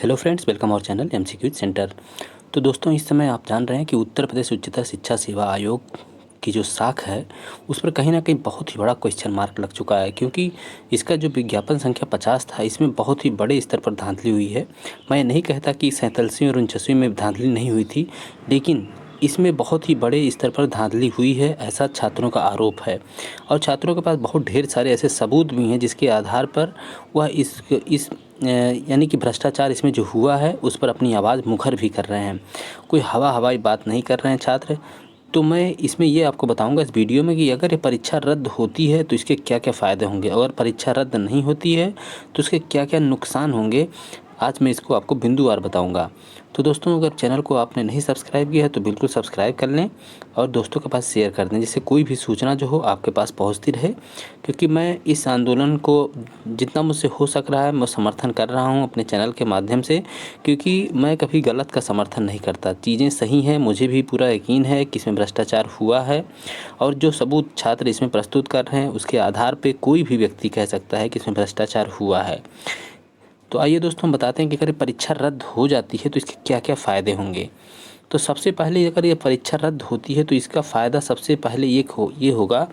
Hello friends, welcome our channel MCQ centre. तो दोस्तों, इस समय आप जान रहे हैं कि उत्तर प्रदेश उच्चतर शिक्षा सेवा आयोग की जो शाख है उस पर कहीं न कहीं बहुत ही बड़ा क्वेश्चन मार्क लग चुका है, क्योंकि इसका जो विज्ञापन संख्या 50 था, इसमें बहुत ही बड़े स्तर पर धांधली हुई है। मैं नहीं कहता कि 47वीं और 49वीं में धांधली नहीं हुई थी, लेकिन इसमें बहुत ही बड़े स्तर पर धांधली हुई है, ऐसा छात्रों का आरोप है। और छात्रों के पास बहुत ढेर सारे ऐसे सबूत भी हैं जिसके आधार पर वह इस यानी कि भ्रष्टाचार इसमें जो हुआ है उस पर अपनी आवाज़ मुखर भी कर रहे हैं। कोई हवाई बात नहीं कर रहे हैं छात्र। तो मैं इसमें ये आपको बताऊंगा इस वीडियो में कि अगर ये परीक्षा रद्द होती है तो इसके क्या क्या फ़ायदे होंगे, अगर परीक्षा रद्द नहीं होती है तो इसके क्या क्या नुकसान होंगे। आज मैं इसको आपको बिंदुवार बताऊंगा। तो दोस्तों, अगर चैनल को आपने नहीं सब्सक्राइब किया है तो बिल्कुल सब्सक्राइब कर लें और दोस्तों के पास शेयर कर दें, जिससे कोई भी सूचना जो हो आपके पास पहुंचती रहे। क्योंकि मैं इस आंदोलन को जितना मुझसे हो सक रहा है मैं समर्थन कर रहा हूं अपने चैनल के माध्यम से, क्योंकि मैं कभी गलत का समर्थन नहीं करता। चीज़ें सही हैं, मुझे भी पूरा यकीन है कि इसमें भ्रष्टाचार हुआ है, और जो सबूत छात्र इसमें प्रस्तुत कर रहे हैं उसके आधार पर कोई भी व्यक्ति कह सकता है कि इसमें भ्रष्टाचार हुआ है। तो आइए दोस्तों, हम बताते हैं कि अगर परीक्षा रद्द हो जाती है तो इसके क्या क्या फ़ायदे होंगे। तो सबसे पहले अगर ये परीक्षा रद्द होती है तो इसका फ़ायदा सबसे पहले ये होगा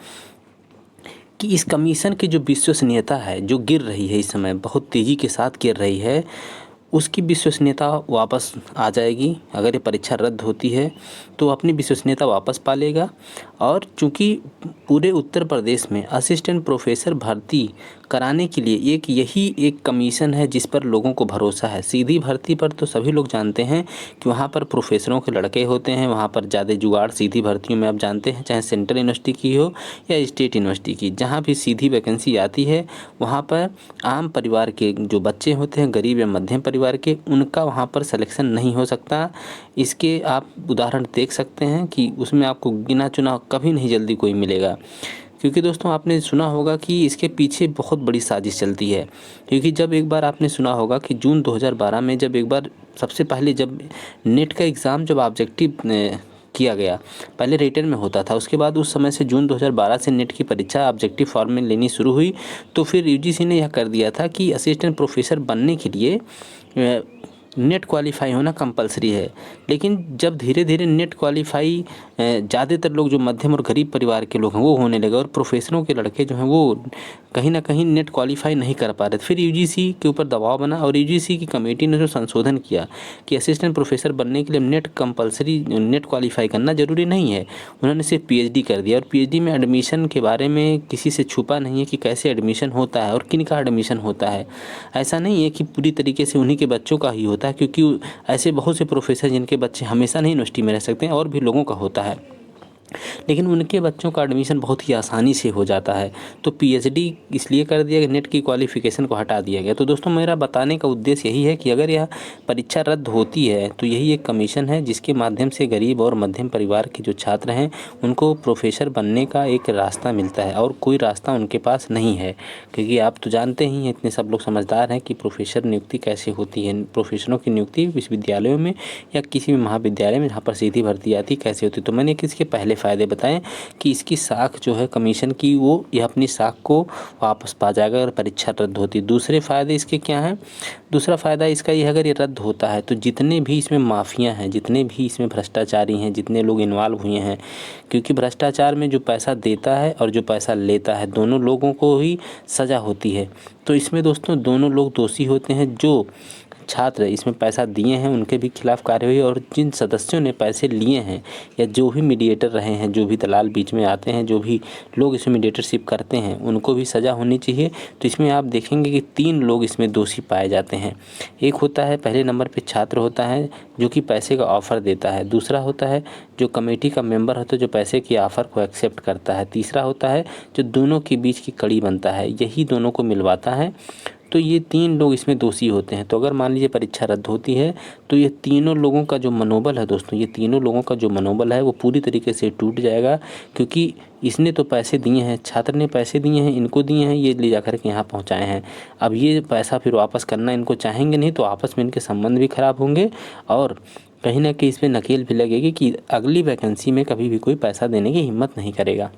कि इस कमीशन की जो विश्वसनीयता है, जो गिर रही है, इस समय बहुत तेज़ी के साथ गिर रही है, उसकी विश्वसनीयता वापस आ जाएगी। अगर ये परीक्षा रद्द होती है तो अपनी विश्वसनीयता वापस पा लेगा। और चूँकि पूरे उत्तर प्रदेश में असिस्टेंट प्रोफेसर भर्ती कराने के लिए यही एक कमीशन है जिस पर लोगों को भरोसा है। सीधी भर्ती पर तो सभी लोग जानते हैं कि वहाँ पर प्रोफेसरों के लड़के होते हैं, वहाँ पर ज़्यादा जुगाड़ सीधी भर्तियों में आप जानते हैं, चाहे सेंट्रल यूनिवर्सिटी की हो या स्टेट यूनिवर्सिटी की, जहाँ भी सीधी वैकेंसी आती है वहाँ पर आम परिवार के जो बच्चे होते हैं, गरीब या मध्यम परिवार के, उनका वहाँ पर सिलेक्शन नहीं हो सकता। इसके आप उदाहरण देख सकते हैं कि उसमें आपको गिना चुना कभी नहीं जल्दी कोई मिलेगा। क्योंकि दोस्तों, आपने सुना होगा कि इसके पीछे बहुत बड़ी साजिश चलती है। क्योंकि जब एक बार आपने सुना होगा कि जून 2012 में जब एक बार सबसे पहले जब नेट का एग्ज़ाम जब ऑब्जेक्टिव किया गया, पहले रिटन में होता था, उसके बाद उस समय से जून 2012 से नेट की परीक्षा ऑब्जेक्टिव फॉर्म में लेनी शुरू हुई। तो फिर यूजीसी ने यह कर दिया था कि असिस्टेंट प्रोफेसर बनने के लिए नेट क्वालिफाई होना कंपलसरी है। लेकिन जब धीरे धीरे नेट क्वालिफाई ज़्यादातर लोग जो मध्यम और गरीब परिवार के लोग हैं वो होने लगे, और प्रोफेसरों के लड़के जो हैं वो कहीं ना कहीं नेट क्वालिफाई नहीं कर पा रहे थे, फिर यूजीसी के ऊपर दबाव बना और यूजीसी की कमेटी ने जो संशोधन किया कि असिस्टेंट प्रोफेसर बनने के लिए नेट कंपलसरी नेट क्वालिफाई करना ज़रूरी नहीं है। उन्होंने सिर्फ पीएचडी कर दिया, और पीएचडी में एडमिशन के बारे में किसी से छुपा नहीं है कि कैसे एडमिशन होता है और किन का एडमिशन होता है। ऐसा नहीं है कि पूरी तरीके से उन्हीं के बच्चों का ही होता है, क्योंकि ऐसे बहुत से प्रोफेसर जिनके बच्चे हमेशा नहीं यूनिवर्सिटी में रह सकते हैं और भी लोगों का होता है, लेकिन उनके बच्चों का एडमिशन बहुत ही आसानी से हो जाता है। तो पीएचडी इसलिए कर दिया कि नेट की क्वालिफ़िकेशन को हटा दिया गया। तो दोस्तों, मेरा बताने का उद्देश्य यही है कि अगर यह परीक्षा रद्द होती है तो यही एक कमीशन है जिसके माध्यम से गरीब और मध्यम परिवार के जो छात्र हैं उनको प्रोफेसर बनने का एक रास्ता मिलता है, और कोई रास्ता उनके पास नहीं है। क्योंकि आप तो जानते ही हैं, इतने सब लोग समझदार हैं कि प्रोफेसर नियुक्ति कैसे होती है, प्रोफेसरों की नियुक्ति विश्वविद्यालयों में या किसी भी महाविद्यालय में जहाँ पर सीधी भर्ती आती कैसे होती है। तो मैंने किसके पहले फ़ायदे बताएं कि इसकी साख जो है कमीशन की, वो यह अपनी साख को वापस पा जाएगा अगर परीक्षा रद्द होती। दूसरे फ़ायदे इसके क्या हैं? दूसरा फ़ायदा इसका ये है, अगर ये रद्द होता है तो जितने भी इसमें माफिया हैं, जितने भी इसमें भ्रष्टाचारी हैं, जितने लोग इन्वॉल्व हुए हैं, क्योंकि भ्रष्टाचार में जो पैसा देता है और जो पैसा लेता है दोनों लोगों को ही सज़ा होती है। तो इसमें दोस्तों दोनों लोग दोषी होते हैं। जो छात्र इसमें पैसा दिए हैं उनके भी खिलाफ कार्रवाई, और जिन सदस्यों ने पैसे लिए हैं या जो भी मीडिएटर रहे हैं, जो भी दलाल बीच में आते हैं, जो भी लोग इसमें मीडिएटरशिप करते हैं, उनको भी सज़ा होनी चाहिए। तो इसमें आप देखेंगे कि 3 लोग इसमें दोषी पाए जाते हैं। एक होता है, पहले नंबर पे छात्र होता है जो कि पैसे का ऑफ़र देता है। दूसरा होता है जो कमेटी का मेंबर होता है जो पैसे की ऑफ़र को एक्सेप्ट करता है। तीसरा होता है जो दोनों के बीच की कड़ी बनता है, यही दोनों को मिलवाता है। तो ये 3 लोग इसमें दोषी होते हैं। तो अगर मान लीजिए परीक्षा रद्द होती है तो ये तीनों लोगों का जो मनोबल है दोस्तों, ये तीनों लोगों का जो मनोबल है वो पूरी तरीके से टूट जाएगा। क्योंकि इसने तो पैसे दिए हैं, छात्र ने पैसे दिए हैं, इनको दिए हैं, ये ले जाकर के यहाँ पहुँचाए हैं। अब ये पैसा फिर वापस करना इनको चाहेंगे नहीं, तो आपस में इनके संबंध भी खराब होंगे, और कहीं ना कहीं इसमें नकेल भी लगेगी कि अगली वैकेंसी में कभी भी कोई पैसा देने की हिम्मत नहीं करेगा।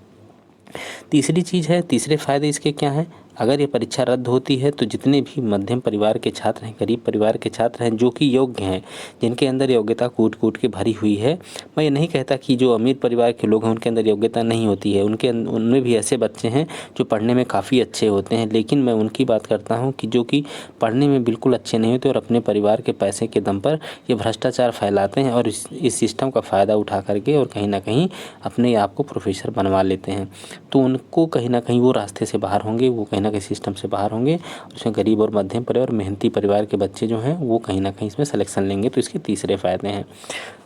तीसरी चीज़ है, तीसरे फ़ायदे इसके क्या हैं? अगर ये परीक्षा रद्द होती है तो जितने भी मध्यम परिवार के छात्र हैं, गरीब परिवार के छात्र हैं, जो कि योग्य हैं, जिनके अंदर योग्यता कूट कूट के भरी हुई है, मैं ये नहीं कहता कि जो अमीर परिवार के लोग हैं उनके अंदर योग्यता नहीं होती है, उनमें भी ऐसे बच्चे हैं जो पढ़ने में काफ़ी अच्छे होते हैं, लेकिन मैं उनकी बात करता हूँ कि जो कि पढ़ने में बिल्कुल अच्छे नहीं होते और अपने परिवार के पैसे के दम पर ये भ्रष्टाचार फैलाते हैं और इस सिस्टम का फ़ायदा उठा करके और कहीं ना कहीं अपने आप को प्रोफेसर बनवा लेते हैं। तो उनको कहीं ना कहीं वो रास्ते से बाहर होंगे, वो कहीं ना कहीं सिस्टम से बाहर होंगे। उसमें गरीब और मध्यम परिवार, मेहनती परिवार के बच्चे जो हैं वो कहीं ना कहीं इसमें सिलेक्शन लेंगे। तो इसके तीसरे फ़ायदे हैं।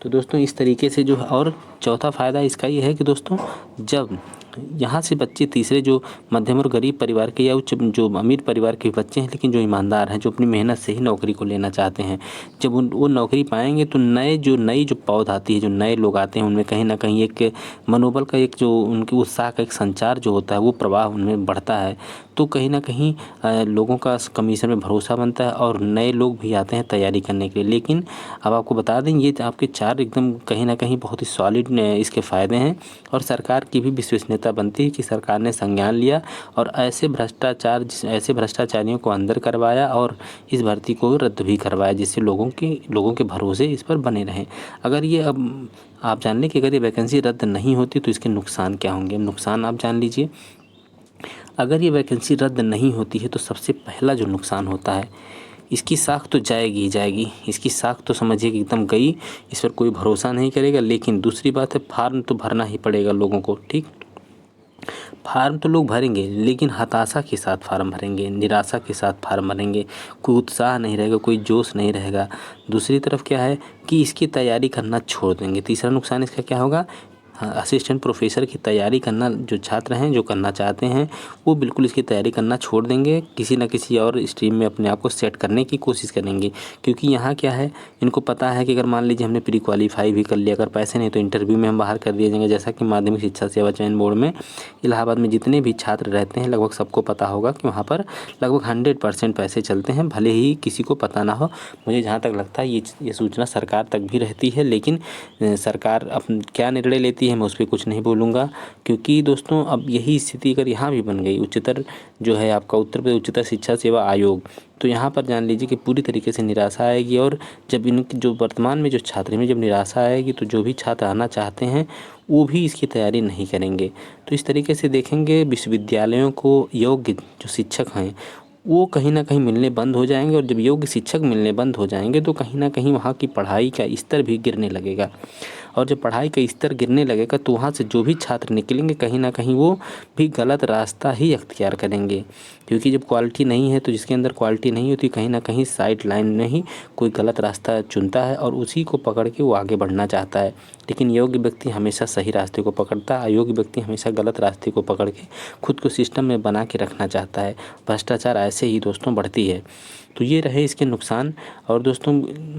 तो दोस्तों इस तरीके से जो, और चौथा फ़ायदा इसका ये है कि दोस्तों जब यहाँ से बच्चे तीसरे जो मध्यम और गरीब परिवार के या उच्च जो अमीर परिवार के बच्चे हैं, लेकिन जो ईमानदार हैं, जो अपनी मेहनत से ही नौकरी को लेना चाहते हैं, जब वो नौकरी पाएंगे तो नई जो पौध आती है, जो नए लोग आते हैं, उनमें कहीं ना कहीं एक मनोबल का, एक जो उनकी उत्साह का एक संचार जो होता है वो प्रवाह उनमें बढ़ता है। तो कहीं ना कहीं लोगों का कमीशन में भरोसा बनता है और नए लोग भी आते हैं तैयारी करने के लिए। लेकिन अब आपको बता दें, ये आपके 4 एकदम कहीं ना कहीं बहुत ही सॉलिड इसके फ़ायदे हैं और सरकार की भी विश्वसनीयता बनती है कि सरकार ने संज्ञान लिया और ऐसे भ्रष्टाचारियों को अंदर करवाया और इस भर्ती को रद्द भी करवाया, जिससे लोगों के भरोसे इस पर बने रहें। अगर ये अब आप जान लें कि अगर ये वैकेंसी रद्द नहीं होती तो इसके नुकसान क्या होंगे। नुकसान आप जान लीजिए। अगर ये वैकेंसी रद्द नहीं होती है तो सबसे पहला जो नुकसान होता है, इसकी साख तो जाएगी ही जाएगी, इसकी साख तो समझिए कि एकदम गई, इस पर कोई भरोसा नहीं करेगा। लेकिन दूसरी बात है, फार्म तो भरना ही पड़ेगा लोगों को, ठीक। फार्म तो लोग भरेंगे लेकिन हताशा के साथ फार्म भरेंगे, निराशा के साथ फार्म भरेंगे, कोई उत्साह नहीं रहेगा, कोई जोश नहीं रहेगा। दूसरी तरफ क्या है कि इसकी तैयारी करना छोड़ देंगे। तीसरा नुकसान इसका क्या होगा, असिस्टेंट प्रोफेसर की तैयारी करना जो छात्र हैं, जो करना चाहते हैं, वो बिल्कुल इसकी तैयारी करना छोड़ देंगे, किसी न किसी और स्ट्रीम में अपने आप को सेट करने की कोशिश करेंगे। क्योंकि यहाँ क्या है, इनको पता है कि अगर मान लीजिए हमने प्री क्वालीफाई भी कर लिया, अगर पैसे नहीं तो इंटरव्यू में हम बाहर कर दिए जाएंगे। जैसा कि माध्यमिक शिक्षा सेवा चयन बोर्ड में इलाहाबाद में जितने भी छात्र रहते हैं, लगभग सबको पता होगा कि वहाँ पर लगभग 100% पैसे चलते हैं, भले ही किसी को पता ना हो। मुझे जहाँ तक लगता है ये सूचना सरकार तक भी रहती है, लेकिन सरकार अब क्या निर्णय लेती है मैं उस पर कुछ नहीं बोलूँगा। क्योंकि दोस्तों अब यही स्थिति अगर यहाँ भी बन गई, उच्चतर जो है आपका उत्तर प्रदेश उच्चतर शिक्षा सेवा आयोग, तो यहाँ पर जान लीजिए कि पूरी तरीके से निराशा आएगी। और जब इनकी जो वर्तमान में जो छात्र में जब निराशा आएगी तो जो भी छात्र आना चाहते हैं वो भी इसकी तैयारी नहीं करेंगे। तो इस तरीके से देखेंगे विश्वविद्यालयों को योग्य जो शिक्षक हैं वो कहीं ना कहीं मिलने बंद हो जाएंगे। और जब योग्य शिक्षक मिलने बंद हो जाएंगे तो कहीं ना कहीं वहाँ की पढ़ाई का स्तर भी गिरने लगेगा। और जब पढ़ाई का स्तर गिरने लगेगा तो वहाँ से जो भी छात्र निकलेंगे कहीं ना कहीं वो भी गलत रास्ता ही अख्तियार करेंगे। क्योंकि जब क्वालिटी नहीं है तो जिसके अंदर क्वालिटी नहीं होती, कहीं ना कहीं साइड लाइन में ही कोई गलत रास्ता चुनता है और उसी को पकड़ के वो आगे बढ़ना चाहता है। लेकिन योग्य व्यक्ति हमेशा सही रास्ते को पकड़ता है, अयोग्य व्यक्ति हमेशा गलत रास्ते को पकड़ के खुद को सिस्टम में बना के रखना चाहता है। भ्रष्टाचार ऐसे ही दोस्तों बढ़ती है। तो ये रहे इसके नुकसान। और दोस्तों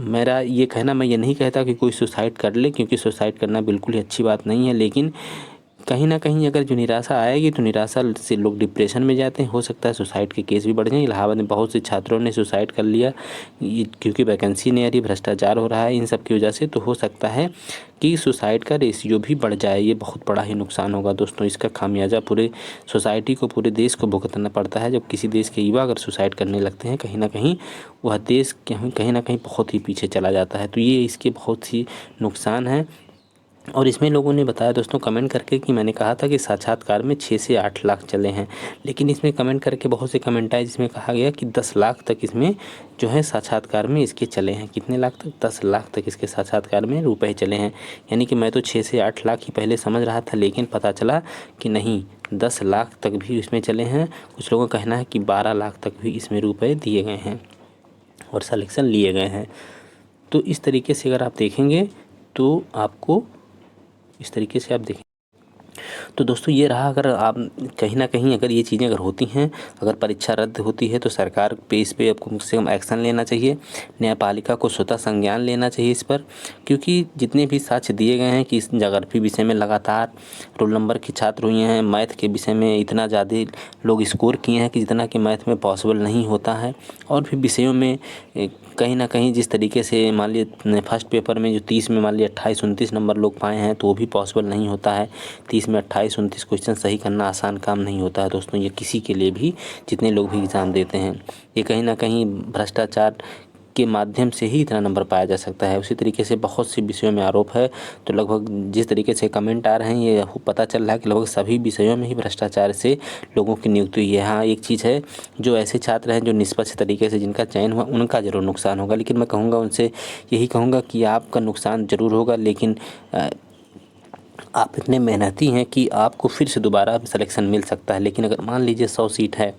मेरा ये कहना, मैं ये नहीं कहता कि कोई सुसाइड कर ले, क्योंकि सुसाइड करना बिल्कुल ही अच्छी बात नहीं है। लेकिन कहीं ना कहीं अगर जो निराशा आएगी तो निराशा से लोग डिप्रेशन में जाते हैं, हो सकता है सुसाइड के केस भी बढ़ जाएं। इलाहाबाद में बहुत से छात्रों ने सुसाइड कर लिया क्योंकि वैकेंसी नहीं आ रही, भ्रष्टाचार हो रहा है, इन सब की वजह से। तो हो सकता है कि सुसाइड का रेशियो भी बढ़ जाए। ये बहुत बड़ा ही नुकसान होगा दोस्तों। इसका खामियाजा पूरे सोसाइटी को, पूरे देश को भुगतना पड़ता है। जब किसी देश के युवा अगर सुसाइड करने लगते हैं, कहीं ना कहीं वह देश कहीं ना कहीं बहुत ही पीछे चला जाता है। तो ये इसके बहुत ही नुकसान हैं। और इसमें लोगों ने बताया दोस्तों कमेंट करके कि मैंने कहा था कि साक्षात्कार में 6 से 8 लाख चले हैं, लेकिन इसमें कमेंट करके बहुत से कमेंट आए जिसमें कहा गया कि 10 लाख तक इसमें जो है साक्षात्कार में इसके चले हैं। कितने लाख तक? 10 लाख तक इसके साक्षात्कार में रुपए चले हैं। यानी कि मैं तो 6 से 8 लाख ही पहले समझ रहा था, लेकिन पता चला कि नहीं, 10 लाख तक भी इसमें चले हैं। कुछ लोगों का कहना है कि 12 लाख तक भी इसमें रुपए दिए गए हैं और सलेक्शन लिए गए हैं। तो इस तरीके से अगर आप देखेंगे तो आपको इस तरीके से आप देखें तो दोस्तों ये रहा। अगर आप कहीं ना कहीं अगर ये चीज़ें अगर होती हैं, अगर परीक्षा रद्द होती है तो सरकार पे इस पे आपको कम से कम एक्शन लेना चाहिए। न्यायपालिका को स्वतः संज्ञान लेना चाहिए इस पर, क्योंकि जितने भी साक्ष्य दिए गए हैं कि इस ज्योग्राफी विषय में लगातार रोल नंबर के छात्र हुए हैं, मैथ के विषय में इतना ज़्यादा लोग स्कोर किए हैं कि जितना कि मैथ में पॉसिबल नहीं होता है। और भी विषयों में कहीं ना कहीं जिस तरीके से मान लीजिए फर्स्ट पेपर में जो 30 में मान लीजिए 28-29 नंबर लोग पाए हैं, तो वो भी पॉसिबल नहीं होता है। 30 में 28 28-29 क्वेश्चन सही करना आसान काम नहीं होता है दोस्तों, ये किसी के लिए भी, जितने लोग भी एग्ज़ाम देते हैं। ये कहीं ना कहीं भ्रष्टाचार के माध्यम से ही इतना नंबर पाया जा सकता है। उसी तरीके से बहुत से विषयों में आरोप है, तो लगभग जिस तरीके से कमेंट आ रहे हैं ये पता चल रहा है कि लगभग सभी विषयों में ही भ्रष्टाचार से लोगों की नियुक्ति हुई है। हाँ, एक चीज़ है, जो ऐसे छात्र हैं जो निष्पक्ष तरीके से जिनका चयन हुआ उनका ज़रूर नुकसान होगा, लेकिन मैं कहूँगा उनसे यही कहूँगा कि आपका नुकसान ज़रूर होगा, लेकिन आप इतने मेहनती हैं कि आपको फिर से दोबारा सिलेक्शन मिल सकता है। लेकिन अगर मान लीजिए 100 सीट है,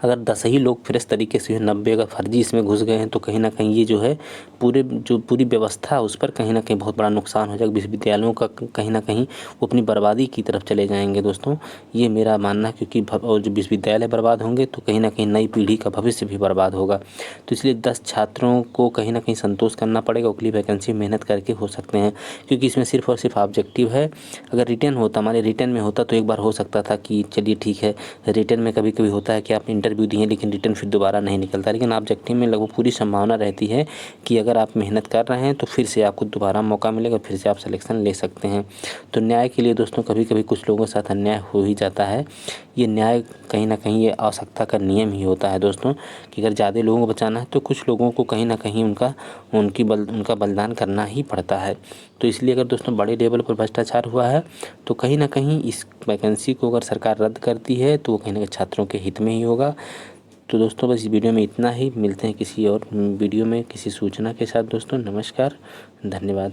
अगर 10 ही लोग फ्रेश तरीके से 90 अगर फर्जी इसमें घुस गए हैं, तो कहीं ना कहीं ये जो है पूरी व्यवस्था उस पर कहीं ना कहीं बहुत बड़ा नुकसान हो जाएगा। विश्वविद्यालयों का कहीं ना कहीं वो अपनी बर्बादी की तरफ चले जाएंगे दोस्तों, ये मेरा मानना है। क्योंकि जो विश्वविद्यालय बर्बाद होंगे तो कहीं ना कहीं नई पीढ़ी का भविष्य भी बर्बाद होगा। तो इसलिए 10 छात्रों को कहीं ना कहीं संतोष करना पड़ेगा, अगली वैकेंसी मेहनत करके हो सकते हैं, क्योंकि इसमें सिर्फ और सिर्फ ऑब्जेक्टिव है। अगर रिटर्न होता, हमारे रिटर्न में होता तो एक बार हो सकता था कि चलिए ठीक है, रिटर्न में कभी कभी होता है कि आप इंटरव्यू दिए लेकिन रिटर्न फिर दोबारा नहीं निकलता, लेकिन ऑब्जेक्टिव में लगभग पूरी संभावना रहती है कि अगर आप मेहनत कर रहे हैं तो फिर से आपको दोबारा मौका मिलेगा, फिर से आप सिलेक्शन ले सकते हैं। तो न्याय के लिए दोस्तों कभी कभी कुछ लोगों के साथ अन्याय हो ही जाता है। ये न्याय कहीं ना कहीं ये आवश्यकता का नियम ही होता है दोस्तों, कि अगर ज़्यादा लोगों को बचाना है तो कुछ लोगों को कहीं ना कहीं उनका बलिदान करना ही पड़ता है। तो इसलिए अगर दोस्तों बड़े लेवल पर भ्रष्टाचार हुआ है तो कहीं ना कहीं इस वैकेंसी को अगर सरकार रद्द करती है तो वो कहीं ना कहीं छात्रों के हित में ही होगा। तो दोस्तों बस इस वीडियो में इतना ही, मिलते हैं किसी और वीडियो में किसी सूचना के साथ दोस्तों। नमस्कार, धन्यवाद।